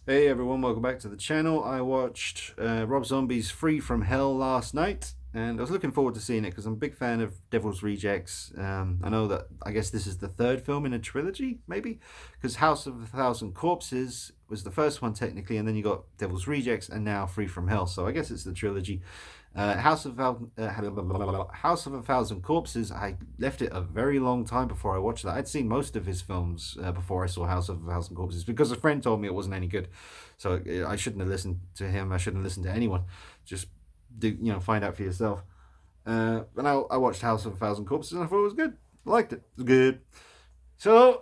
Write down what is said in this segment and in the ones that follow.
Hey everyone, welcome back to the channel. I watched Rob Zombie's Free from Hell last night, and I was looking forward to seeing it because I'm a big fan of Devil's Rejects. I know that I guess this is the third film in a trilogy, maybe, because House of a Thousand Corpses was the first one technically, and then you got Devil's Rejects, and now Free from Hell. So I guess it's the trilogy. House of a Thousand Corpses. I left it a very long time before I watched that. I'd seen most of his films before I saw House of a Thousand Corpses because a friend told me it wasn't any good. So I shouldn't have listened to him. I shouldn't have listened to anyone. Just find out for yourself. And I watched House of a Thousand Corpses and I thought it was good. I liked it. It was good. So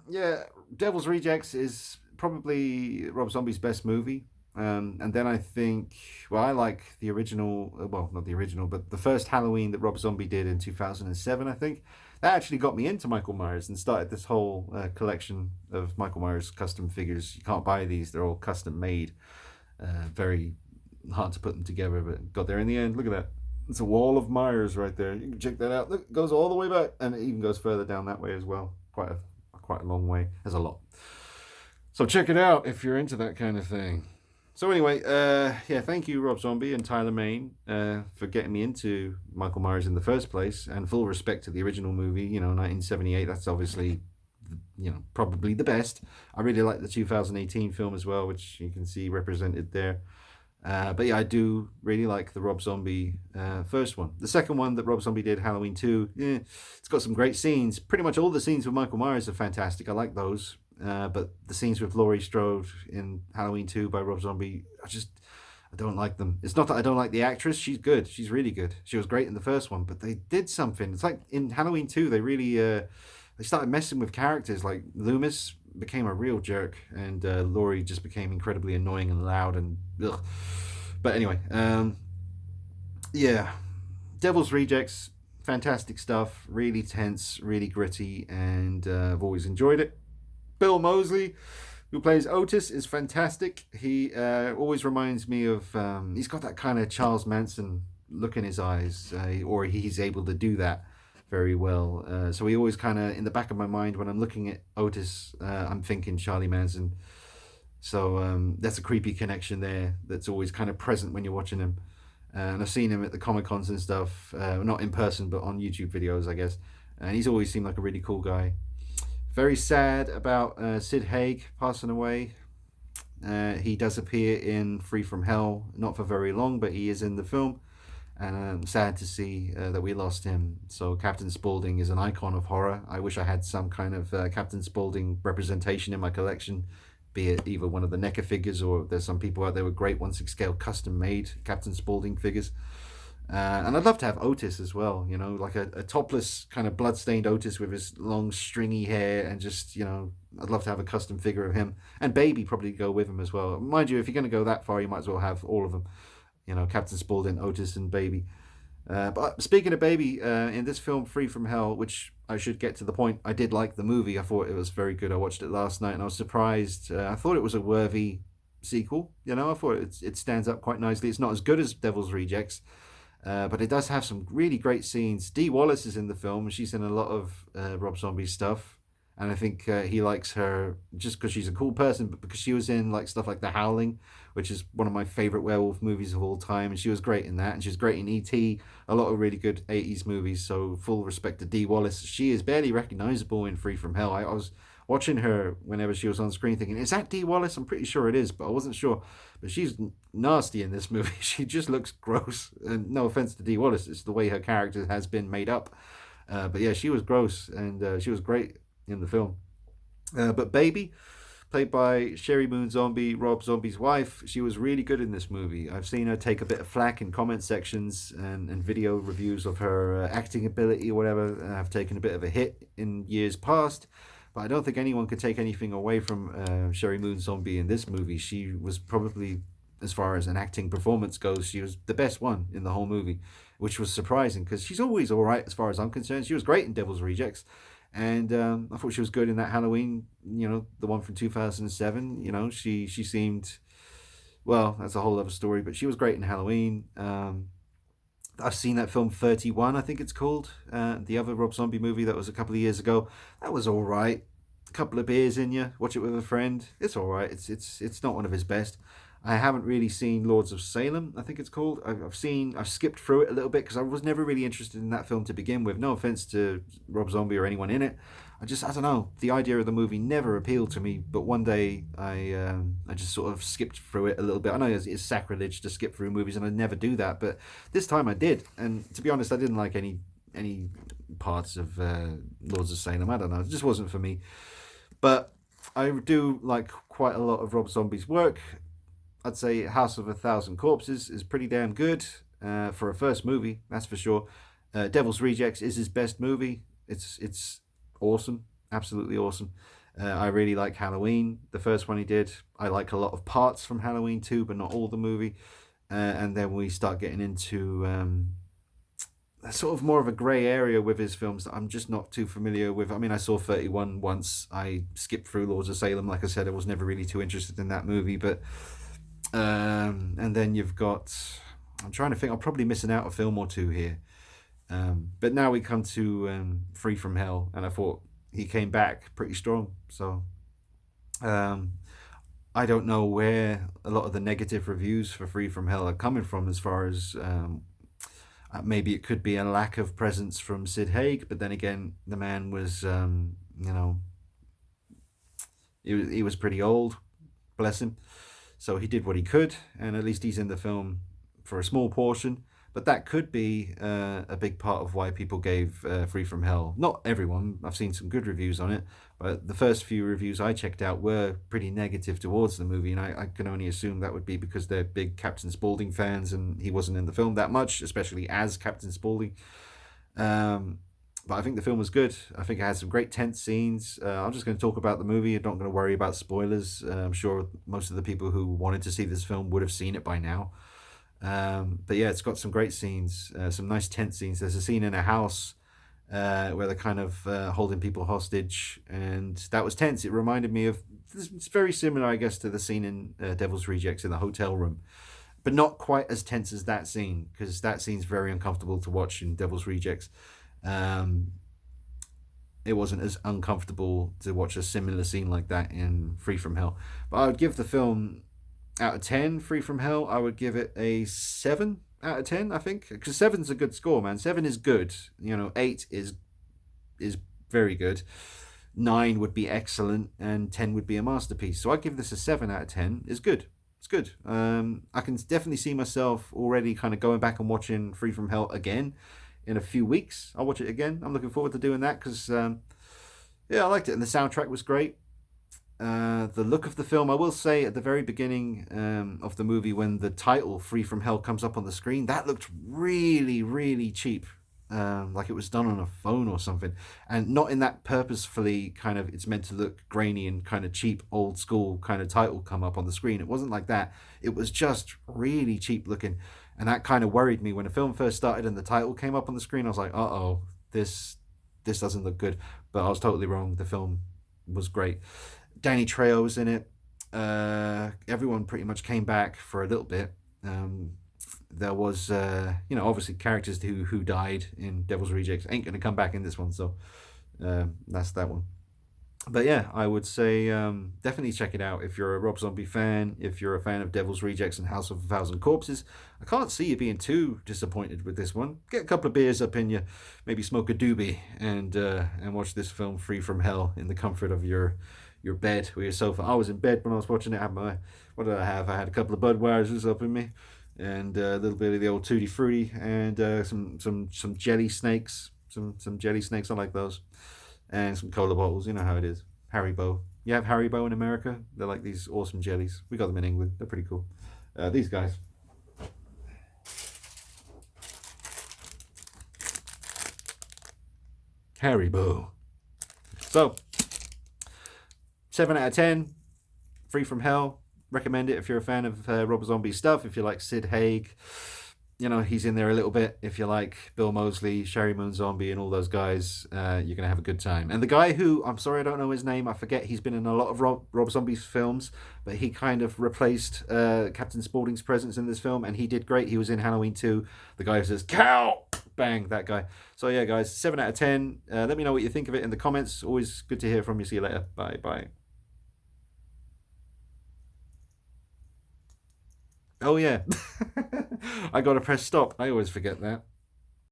yeah, Devil's Rejects is probably Rob Zombie's best movie. And then I think, well, I like the original, well, not the original, but the first Halloween that Rob Zombie did in 2007, I think. That actually got me into Michael Myers and started this whole collection of Michael Myers custom figures. You can't buy these, they're all custom made. Very hard to put them together, but got there in the end. Look at that. It's a wall of Myers right there. You can check that out. Look, it goes all the way back, and it even goes further down that way as well. Quite a long way. There's a lot. So check it out if you're into that kind of thing. So anyway, yeah, thank you, Rob Zombie and Tyler Main, for getting me into Michael Myers in the first place. And full respect to the original movie, 1978. That's obviously, probably the best. I really like the 2018 film as well, which you can see represented there. But yeah, I do really like the Rob Zombie first one. The second one that Rob Zombie did, Halloween 2, it's got some great scenes. Pretty much all the scenes with Michael Myers are fantastic. I like those. But the scenes with Laurie Strode in Halloween 2 by Rob Zombie, I don't like them. It's not that I don't like the actress. She's good. She's really good. She was great in the first one, but they did something. It's like in Halloween 2, they really they started messing with characters. Like Loomis became a real jerk, and Laurie just became incredibly annoying and loud and ugh. But anyway, yeah, Devil's Rejects, fantastic stuff. Really tense, really gritty, and I've always enjoyed it. Bill Moseley, who plays Otis, is fantastic. He always reminds me of. He's got that kind of Charles Manson look in his eyes, or he's able to do that very well. So he always kind of in the back of my mind when I'm looking at Otis, I'm thinking Charlie Manson. So that's a creepy connection there. That's always kind of present when you're watching him. And I've seen him at the Comic Cons and stuff, not in person, but on YouTube videos, I guess. And he's always seemed like a really cool guy. Very sad about Sid Haig passing away. He does appear in Free from Hell, not for very long, but he is in the film. And I'm sad to see that we lost him. So Captain Spaulding is an icon of horror. I wish I had some kind of Captain Spaulding representation in my collection, be it either one of the NECA figures or there's some people out there with great 1/6 scale custom made Captain Spaulding figures. And I'd love to have Otis as well, like a topless kind of bloodstained Otis with his long stringy hair and just, I'd love to have a custom figure of him. And Baby probably go with him as well. Mind you, if you're going to go that far, you might as well have all of them, Captain Spaulding, Otis, and Baby. But speaking of Baby, in this film, Free from Hell, which I should get to the point, I did like the movie. I thought it was very good. I watched it last night and I was surprised. I thought it was a worthy sequel. I thought it stands up quite nicely. It's not as good as Devil's Rejects. But it does have some really great scenes. Dee Wallace is in the film, and she's in a lot of Rob Zombie stuff. And I think he likes her just because she's a cool person, but because she was in like stuff like The Howling, which is one of my favorite werewolf movies of all time, and she was great in that. And she was great in E.T., a lot of really good 80s movies. So full respect to Dee Wallace. She is barely recognizable in Free from Hell. I was watching her whenever she was on screen thinking, is that Dee Wallace? I'm pretty sure it is, but I wasn't sure. But she's nasty in this movie. She just looks gross. And no offense to Dee Wallace, it's the way her character has been made up. But yeah, she was gross, and she was great in the film. But Baby, played by Sheri Moon Zombie, Rob Zombie's wife, she was really good in this movie. I've seen her take a bit of flack in comment sections and video reviews of her acting ability or whatever. I've taken a bit of a hit in years past. But I don't think anyone could take anything away from Sheri Moon Zombie in this movie. She was probably, as far as an acting performance goes, she was the best one in the whole movie, which was surprising because she's always all right as far as I'm concerned. She was great in Devil's Rejects, and I thought she was good in that Halloween, the one from 2007. She seemed, well, that's a whole other story, but she was great in Halloween. I've seen that film 31, I think it's called. The other Rob Zombie movie that was a couple of years ago. That was all right. a couple of beers in you, watch it with a friend. It's all right. It's not one of his best. I haven't really seen Lords of Salem, I think it's called. I've skipped through it a little bit because I was never really interested in that film to begin with. No offense to Rob Zombie or anyone in it. I don't know. The idea of the movie never appealed to me. But one day I just sort of skipped through it a little bit. I know it's sacrilege to skip through movies, and I never do that. But this time I did, and to be honest, I didn't like any parts of Lords of Salem. I don't know. It just wasn't for me. But I do like quite a lot of Rob Zombie's work. I'd say House of a Thousand Corpses is pretty damn good for a first movie, that's for sure. Devil's Rejects is his best movie. It's awesome, absolutely awesome. I really like Halloween, the first one he did. I like a lot of parts from Halloween too, but not all the movie. And then we start getting into sort of more of a grey area with his films that I'm just not too familiar with. I mean, I saw 31 once. I skipped through Lords of Salem. Like I said, I was never really too interested in that movie, but and then you've got, I'm trying to think, I'm probably missing out a film or two here. But now we come to Free from Hell, and I thought he came back pretty strong. So I don't know where a lot of the negative reviews for Free from Hell are coming from, as far as maybe it could be a lack of presence from Sid Haig, but then again, the man was, he was pretty old, bless him. So he did what he could, and at least he's in the film for a small portion. But that could be a big part of why people gave Free from Hell. Not everyone. I've seen some good reviews on it, but the first few reviews I checked out were pretty negative towards the movie, and I can only assume that would be because they're big Captain Spaulding fans, and he wasn't in the film that much, especially as Captain Spaulding. But I think the film was good. I think it had some great tense scenes. I'm just going to talk about the movie. I'm not going to worry about spoilers. I'm sure most of the people who wanted to see this film would have seen it by now. But yeah, it's got some great scenes, some nice tense scenes. There's a scene in a house where they're kind of holding people hostage, and that was tense. It reminded me of, it's very similar, I guess, to the scene in Devil's Rejects in the hotel room, but not quite as tense as that scene, because that scene's very uncomfortable to watch in Devil's Rejects. It wasn't as uncomfortable to watch a similar scene like that in Free from Hell. But I would give the film, out of 10, Free from Hell, I would give it a 7 out of 10, I think. Because 7's a good score, man. 7 is good. 8 is very good. 9 would be excellent, and 10 would be a masterpiece. So I'd give this a 7 out of 10. It's good. It's good. I can definitely see myself already kind of going back and watching Free from Hell again in a few weeks. I'll watch it again. I'm looking forward to doing that because, I liked it. And the soundtrack was great. The look of the film, I will say, at the very beginning of the movie, when the title Free from Hell comes up on the screen, that looked really, really cheap. Like it was done on a phone or something. And not in that purposefully kind of, it's meant to look grainy and kind of cheap, old school kind of title come up on the screen. It wasn't like that. It was just really cheap looking. And that kind of worried me when the film first started and the title came up on the screen. I was like, uh-oh, this doesn't look good. But I was totally wrong. The film was great. Danny Trejo was in it. Everyone pretty much came back for a little bit. There was, obviously characters who died in Devil's Rejects ain't going to come back in this one. So that's that one. But yeah, I would say definitely check it out if you're a Rob Zombie fan, if you're a fan of Devil's Rejects and House of a Thousand Corpses. I can't see you being too disappointed with this one. Get a couple of beers up in you, maybe smoke a doobie, and watch this film Free from Hell in the comfort of your bed or your sofa. I was in bed when I was watching it. What did I have? I had a couple of Budweisers up in me, and a little bit of the old Tutti Frutti, and some jelly snakes, some jelly snakes. I like those. And some cola bottles, you know how it is. Haribo. You have Haribo in America? They're like these awesome jellies. We got them in England. They're pretty cool. These guys. Haribo. So, 7 out of 10. Free from Hell. Recommend it if you're a fan of Rob Zombie stuff. If you like Sid Haig. he's in there a little bit. If you like Bill Moseley, Sherry Moon Zombie, and all those guys, you're gonna have a good time. And the guy who, I'm sorry, I don't know his name. I forget. He's been in a lot of Rob Zombie's films, but he kind of replaced Captain Spaulding's presence in this film, and he did great. He was in Halloween 2. The guy who says "cow," bang, that guy. So yeah, guys, 7 out of 10. Let me know what you think of it in the comments. Always good to hear from you. See you later. Bye bye. Oh yeah, I gotta press stop. I always forget that.